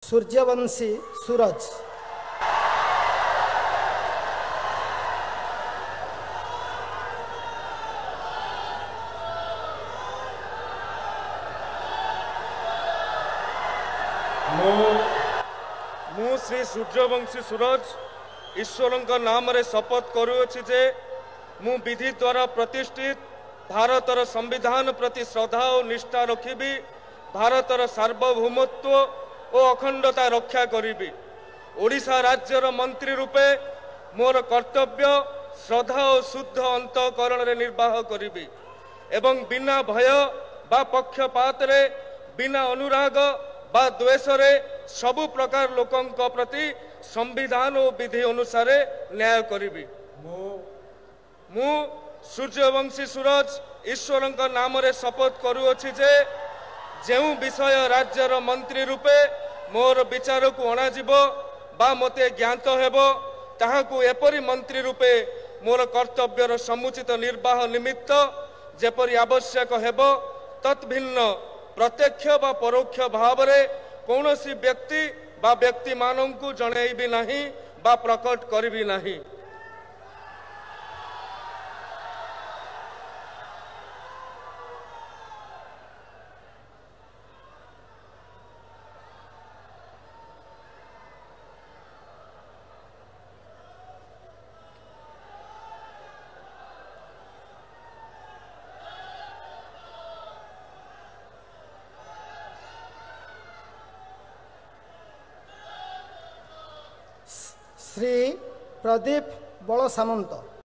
सूर्यवंशी सूरज। मु श्री सूर्यवंशी सूरज ईश्वर नाम रे शपथ करुअछि जे मु विधि द्वारा प्रतिष्ठित भारतर संविधान प्रति श्रद्धा और निष्ठा रखिबी, भारतर सार्वभौमत्व और अखंडता रक्षा करिबी। ओडिशा राज्यर मंत्री रूपे मोर कर्तव्य श्रद्धा और शुद्ध अंतःकरण रे निर्वाह करिबी एवं बिना भय बा पक्षपात रे बिना अनुराग बा द्वेष रे सबु प्रकार लोकंक प्रति संविधान और विधि अनुसार न्याय करिबी। मु सूर्यवंशी सूरज ईश्वर नाम रे शपथ करुअछि जे जेउ विषय राज्यर मंत्री रूपे मोर विचार को अणाजिब बा मते ज्ञात हेबो ताहाकु एपरि मंत्री रूपे मोर कर्तव्यर समुचित निर्वाह निमित्त जेपरि आवश्यक हेबो तत्भिन्न प्रत्यक्ष बा परोक्ष भाव रे कौनसी व्यक्ति बा व्यक्ति मानंकु जणैबी नाही बा प्रकट करिबी नाही। श्री प्रदीप बल सामंत।